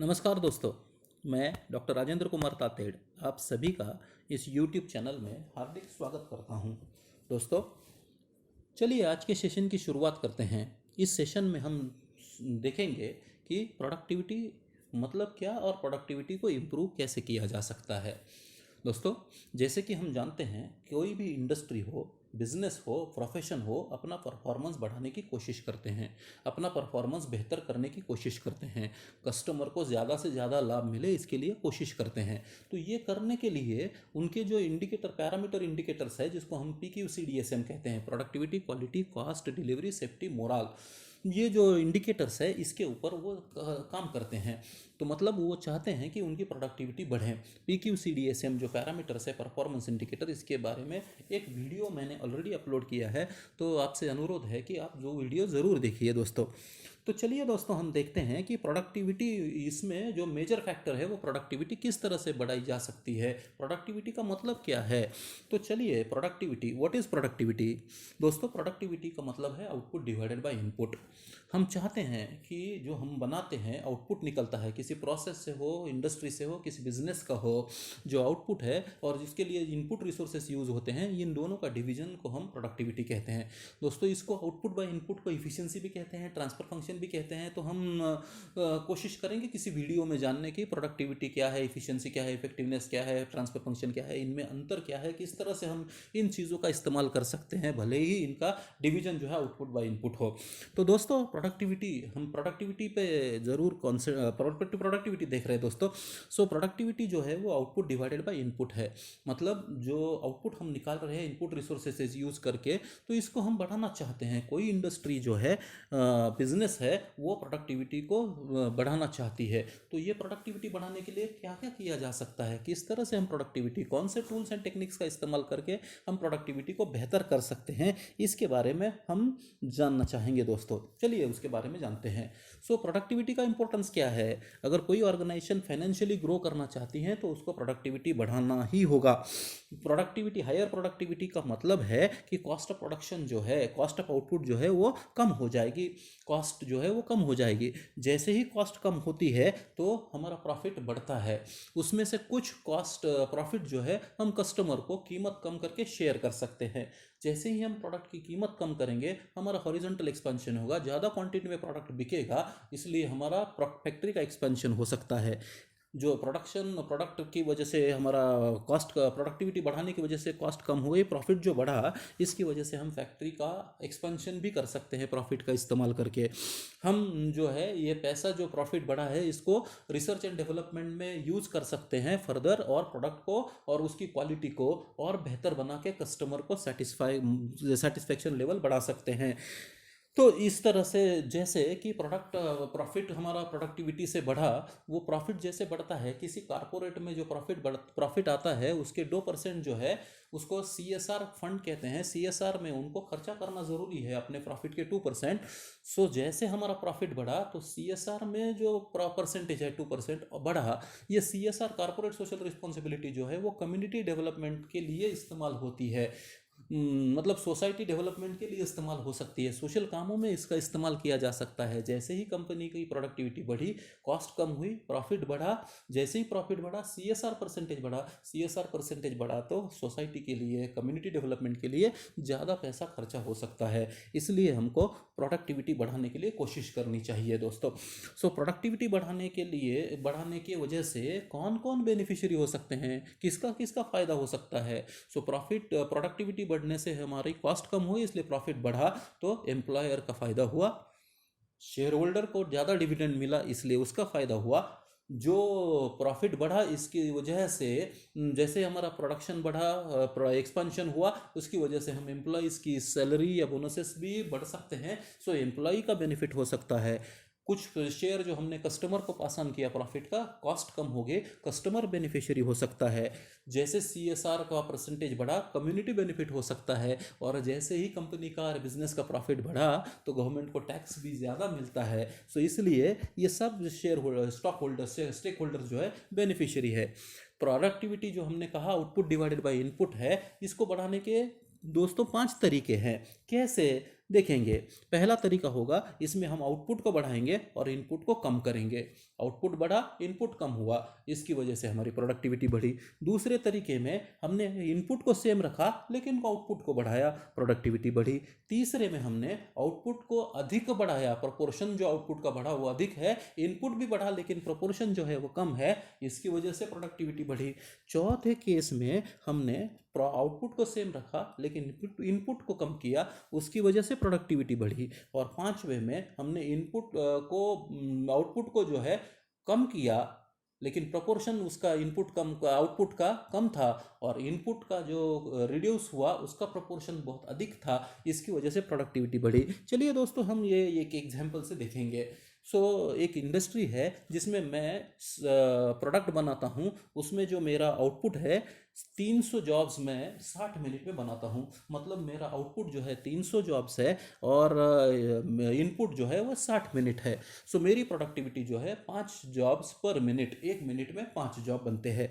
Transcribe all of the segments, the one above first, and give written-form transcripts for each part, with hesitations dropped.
नमस्कार दोस्तों। मैं डॉक्टर राजेंद्र कुमार तातेड़ आप सभी का इस YouTube चैनल में हार्दिक स्वागत करता हूं। दोस्तों, चलिए आज के सेशन की शुरुआत करते हैं। इस सेशन में हम देखेंगे कि प्रोडक्टिविटी मतलब क्या और प्रोडक्टिविटी को इम्प्रूव कैसे किया जा सकता है। दोस्तों, जैसे कि हम जानते हैं, कोई भी इंडस्ट्री हो, बिजनेस हो, प्रोफेशन हो, अपना परफॉर्मेंस बढ़ाने की कोशिश करते हैं, अपना परफॉर्मेंस बेहतर करने की कोशिश करते हैं, कस्टमर को ज़्यादा से ज़्यादा लाभ मिले इसके लिए कोशिश करते हैं। तो ये करने के लिए उनके जो पैरामीटर इंडिकेटर्स है, जिसको हम PQCDSM कहते हैं, productivity, quality, cost, delivery, safety, moral, ये जो इंडिकेटर्स है इसके ऊपर वो काम करते हैं। तो मतलब वो चाहते हैं कि उनकी प्रोडक्टिविटी बढ़े। PQCDSM जो पैरामीटर्स है, परफॉर्मेंस इंडिकेटर, इसके बारे में एक वीडियो मैंने ऑलरेडी अपलोड किया है, तो आपसे अनुरोध है कि आप जो वीडियो ज़रूर देखिए दोस्तों। तो चलिए दोस्तों, हम देखते हैं कि प्रोडक्टिविटी, इसमें जो मेजर फैक्टर है वो प्रोडक्टिविटी किस तरह से बढ़ाई जा सकती है, प्रोडक्टिविटी का मतलब क्या है। तो चलिए, प्रोडक्टिविटी, व्हाट इज़ प्रोडक्टिविटी। दोस्तों, प्रोडक्टिविटी का मतलब है आउटपुट डिवाइडेड बाय इनपुट। हम चाहते हैं कि जो हम बनाते हैं, आउटपुट निकलता है, किसी प्रोसेस से हो, इंडस्ट्री से हो, किसी बिजनेस का हो, जो आउटपुट है और जिसके लिए इनपुट रिसोर्सेस यूज होते हैं, इन दोनों का डिवीजन को हम प्रोडक्टिविटी कहते हैं। दोस्तों, इसको आउटपुट बाय इनपुट को इफिशिएंसी भी कहते हैं, ट्रांसफर फंक्शन भी कहते हैं। तो हम कोशिश करेंगे किसी वीडियो में जानने की प्रोडक्टिविटी क्या है, इफिशिएंसी क्या है, इफेक्टिवनेस क्या है, ट्रांसफर फंक्शन क्या है, इनमें अंतर क्या है, किस तरह से हम इन चीज़ों का इस्तेमाल कर सकते हैं, भले ही इनका डिवीजन जो है आउटपुट बाय इनपुट हो। तो दोस्तों, हम प्रोडक्टिविटी पे ज़रूर प्रोडक्टिविटी देख रहे हैं दोस्तों। सो प्रोडक्टिविटी जो है वो आउटपुट डिवाइडेड बाय इनपुट है। मतलब जो आउटपुट हम निकाल रहे हैं इनपुट रिसोर्सेज यूज़ करके, तो इसको हम बढ़ाना चाहते हैं। कोई इंडस्ट्री जो है, बिजनेस है, वो प्रोडक्टिविटी को बढ़ाना चाहती है। तो ये प्रोडक्टिविटी बढ़ाने के लिए क्या क्या किया जा सकता है, किस तरह से हम प्रोडक्टिविटी, कौन से टूल्स एंड टेक्निक्स का इस्तेमाल करके हम प्रोडक्टिविटी को बेहतर कर सकते हैं, इसके बारे में हम जानना चाहेंगे दोस्तों। चलिए उसके बारे में जानते हैं। सो प्रोडक्टिविटी का इंपॉर्टेंस क्या है। अगर कोई ऑर्गेनाइजेशन फाइनेंशियली ग्रो करना चाहती है तो उसको प्रोडक्टिविटी बढ़ाना ही होगा। प्रोडक्टिविटी, हायर प्रोडक्टिविटी का मतलब है कि कॉस्ट ऑफ प्रोडक्शन जो है, कॉस्ट ऑफ आउटपुट जो है वो कम हो जाएगी, कॉस्ट जो है वो कम हो जाएगी। जैसे ही कॉस्ट कम होती है तो हमारा प्रॉफिट बढ़ता है। उसमें से कुछ कॉस्ट प्रॉफिट जो है हम कस्टमर को कीमत कम करके शेयर कर सकते हैं। जैसे ही हम प्रोडक्ट की कीमत कम करेंगे, हमारा हॉरिजॉन्टल एक्सपेंशन होगा, ज़्यादा क्वांटिटी में प्रोडक्ट बिकेगा, इसलिए हमारा फैक्ट्री का एक्सपेंशन हो सकता है। जो प्रोडक्ट की वजह से हमारा कॉस्ट का, प्रोडक्टिविटी बढ़ाने की वजह से कॉस्ट कम हुई, प्रॉफिट जो बढ़ा, इसकी वजह से हम फैक्ट्री का एक्सपेंशन भी कर सकते हैं प्रॉफिट का इस्तेमाल करके। हम जो है ये पैसा, जो प्रॉफिट बढ़ा है, इसको रिसर्च एंड डेवलपमेंट में यूज़ कर सकते हैं फर्दर, और प्रोडक्ट को और उसकी क्वालिटी को और बेहतर बना के कस्टमर को सेटिस्फैक्शन लेवल बढ़ा सकते हैं। तो इस तरह से, जैसे कि प्रॉफिट हमारा प्रोडक्टिविटी से बढ़ा, वो प्रॉफिट जैसे बढ़ता है, किसी कारपोरेट में जो प्रॉफिट आता है उसके 2% जो है उसको CSR फंड कहते हैं। CSR में उनको खर्चा करना ज़रूरी है, अपने प्रॉफिट के 2%। सो जैसे हमारा प्रॉफिट बढ़ा तो CSR में जो परसेंटेज है 2% बढ़ा। ये CSR, कारपोरेट सोशल रिस्पॉन्सिबिलिटी जो है वो कम्युनिटी डेवलपमेंट के लिए इस्तेमाल होती है। मतलब सोसाइटी डेवलपमेंट के लिए इस्तेमाल हो सकती है, सोशल कामों में इसका इस्तेमाल किया जा सकता है। जैसे ही कंपनी की प्रोडक्टिविटी बढ़ी, कॉस्ट कम हुई, प्रॉफिट बढ़ा, जैसे ही प्रॉफिट बढ़ा, CSR परसेंटेज बढ़ा, CSR परसेंटेज बढ़ा तो सोसाइटी के लिए, कम्युनिटी डेवलपमेंट के लिए ज़्यादा पैसा खर्चा हो सकता है। इसलिए हमको प्रोडक्टिविटी बढ़ाने के लिए कोशिश करनी चाहिए दोस्तों। सो प्रोडक्टिविटी बढ़ाने की वजह से कौन कौन बेनिफिशियरी हो सकते हैं, किसका किसका फ़ायदा हो सकता है। सो प्रोडक्टिविटी बढ़ने से हमारी कॉस्ट कम हुई, इसलिए प्रॉफिट बढ़ा, तो एम्प्लॉयर का फायदा हुआ, शेयर होल्डर को ज़्यादा डिविडेंड मिला, इसलिए उसका फायदा हुआ। जो प्रॉफिट बढ़ा इसकी वजह से, जैसे हमारा प्रोडक्शन बढ़ा, एक्सपेंशन हुआ, उसकी वजह से हम एम्प्लॉयज़ की सैलरी या बोनसेस भी बढ़ सकते हैं। सो एम्प्लॉय का बेनिफिट हो सकता है। कुछ शेयर जो हमने कस्टमर को पास ऑन किया प्रॉफिट का, कॉस्ट कम हो गए, कस्टमर बेनिफिशियरी हो सकता है। जैसे CSR का परसेंटेज बढ़ा, कम्युनिटी बेनिफिट हो सकता है। और जैसे ही कंपनी का, बिजनेस का प्रॉफिट बढ़ा तो गवर्नमेंट को टैक्स भी ज़्यादा मिलता है। सो इसलिए ये सब share holder, stock holder, stake holder जो है बेनिफिशियरी है। प्रोडक्टिविटी जो हमने कहा आउटपुट डिवाइडेड बाय इनपुट है, इसको बढ़ाने के दोस्तों 5 तरीके हैं। कैसे। देखेंगे। पहला तरीका होगा, इसमें हम आउटपुट को बढ़ाएंगे और इनपुट को कम करेंगे। आउटपुट बढ़ा, इनपुट कम हुआ, इसकी वजह से हमारी प्रोडक्टिविटी बढ़ी। दूसरे तरीके में हमने इनपुट को सेम रखा लेकिन आउटपुट को बढ़ाया, प्रोडक्टिविटी बढ़ी। तीसरे में हमने आउटपुट को अधिक बढ़ाया, प्रोपोर्शन जो आउटपुट का बढ़ा वो अधिक है, इनपुट भी बढ़ा लेकिन प्रोपोर्शन जो है वो कम है, इसकी वजह से प्रोडक्टिविटी बढ़ी। चौथे केस में हमने आउटपुट को सेम रखा लेकिन इनपुट को कम किया, उसकी वजह से प्रोडक्टिविटी बढ़ी। और पांचवे में हमने इनपुट को आउटपुट को जो है कम किया लेकिन प्रोपोर्शन उसका इनपुट कम आउटपुट का कम था और इनपुट का जो रिड्यूस हुआ उसका प्रोपोर्शन बहुत अधिक था, इसकी वजह से प्रोडक्टिविटी बढ़ी। चलिए दोस्तों, हम ये एक एग्जांपल से देखेंगे। एक इंडस्ट्री है जिसमें मैं प्रोडक्ट बनाता हूँ, उसमें जो मेरा आउटपुट है 300 जॉब्स मैं 60 मिनट में बनाता हूँ। मतलब मेरा आउटपुट जो है 300 जॉब्स है और इनपुट जो है वो 60 मिनट है। मेरी प्रोडक्टिविटी जो है 5 जॉब्स पर मिनट, 1 मिनट में 5 जॉब बनते हैं।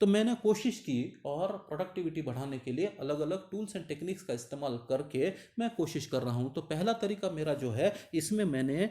तो मैंने कोशिश की और प्रोडक्टिविटी बढ़ाने के लिए अलग अलग टूल्स एंड टेक्निक्स का इस्तेमाल करके मैं कोशिश कर रहा हूँ। तो पहला तरीका मेरा जो है, इसमें मैंने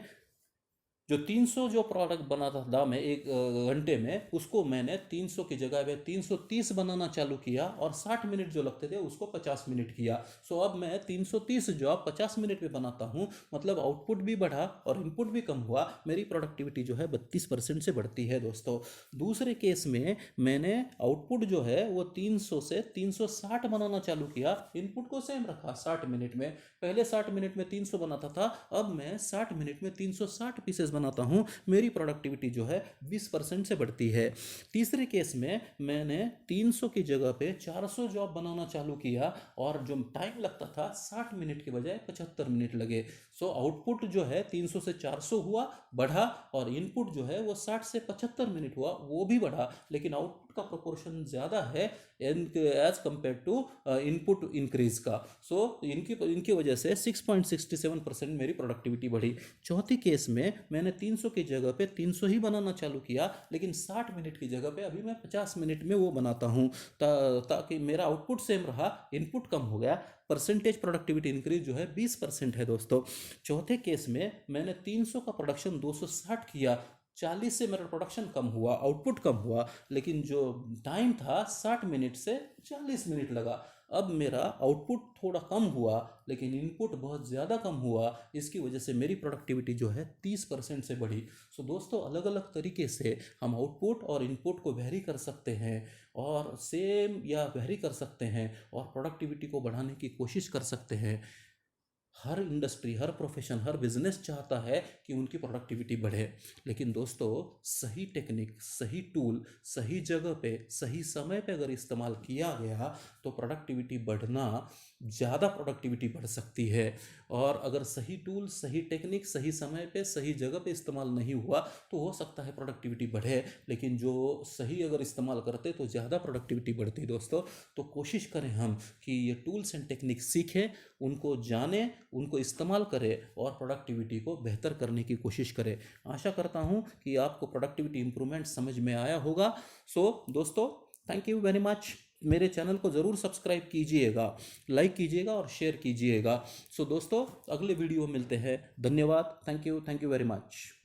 जो 300 जो प्रोडक्ट बनाता था मैं एक घंटे में, उसको मैंने 300 की जगह पे 330 बनाना चालू किया और 60 मिनट जो लगते थे उसको 50 मिनट किया। अब मैं 330 जॉब 50 मिनट में बनाता हूँ, मतलब आउटपुट भी बढ़ा और इनपुट भी कम हुआ, मेरी प्रोडक्टिविटी जो है 32% से बढ़ती है दोस्तों। दूसरे केस में मैंने आउटपुट जो है वो 300 से 360 बनाना चालू किया, इनपुट को सेम रखा 60 मिनट में। पहले 60 मिनट में 300 बनाता था, अब मैं 60 मिनट में 360 पीसेस बनाता हूं, मेरी प्रोडक्टिविटी जो है 20% से बढ़ती है। तीसरे केस में मैंने 300 की जगह पे 400 जॉब बनाना चालू किया और जो टाइम लगता था 60 मिनट के बजाय 75 मिनट लगे। आउटपुट जो है 300 से 400 हुआ, बढ़ा, और इनपुट जो है वो 60 से 75 मिनट हुआ, वो भी बढ़ा, लेकिन आउटपुट का प्रोपोर्शन ज़्यादा है as compare to input increase का। इनकी वजह से 6.67% मेरी प्रोडक्टिविटी बढ़ी। चौथी केस में मैंने 300 की जगह पे 300 ही बनाना चालू किया, लेकिन 60 मिनट की जगह पे अभी मैं 50 मिनट में वो बनाता हूँ, ताकि मेरा आउटपुट सेम रहा, इनपुट कम हो गया, परसेंटेज प्रोडक्टिविटी इंक्रीज जो है 20% है दोस्तों। चौथे केस में मैंने 300 का प्रोडक्शन 260 किया, 40 से मेरा प्रोडक्शन कम हुआ, आउटपुट कम हुआ, लेकिन जो टाइम था 60 मिनट से 40 मिनट लगा। अब मेरा आउटपुट थोड़ा कम हुआ लेकिन इनपुट बहुत ज़्यादा कम हुआ, इसकी वजह से मेरी प्रोडक्टिविटी जो है 30% से बढ़ी। दोस्तों, अलग अलग तरीके से हम आउटपुट और इनपुट को वेरी कर सकते हैं और सेम या वेरी कर सकते हैं और प्रोडक्टिविटी को बढ़ाने की कोशिश कर सकते हैं। हर इंडस्ट्री, हर प्रोफेशन, हर बिजनेस चाहता है कि उनकी प्रोडक्टिविटी बढ़े, लेकिन दोस्तों सही टेक्निक, सही टूल, सही जगह पे, सही समय पे अगर इस्तेमाल किया गया तो प्रोडक्टिविटी बढ़ना, ज़्यादा प्रोडक्टिविटी बढ़ सकती है। और अगर सही टूल, सही टेक्निक, सही समय पे, सही जगह पे इस्तेमाल नहीं हुआ तो हो सकता है प्रोडक्टिविटी बढ़े, लेकिन जो सही अगर इस्तेमाल करते तो ज़्यादा प्रोडक्टिविटी बढ़ती दोस्तों। तो कोशिश करें हम कि ये टूल्स एंड टेक्निक सीखें, उनको जानें, उनको इस्तेमाल करें और प्रोडक्टिविटी को बेहतर करने की कोशिश करें। आशा करता हूँ कि आपको प्रोडक्टिविटी इंप्रूवमेंट समझ में आया होगा। दोस्तों, थैंक यू वेरी मच। मेरे चैनल को ज़रूर सब्सक्राइब कीजिएगा, लाइक कीजिएगा और शेयर कीजिएगा। दोस्तों, अगले वीडियो में मिलते हैं। धन्यवाद। Thank you very much.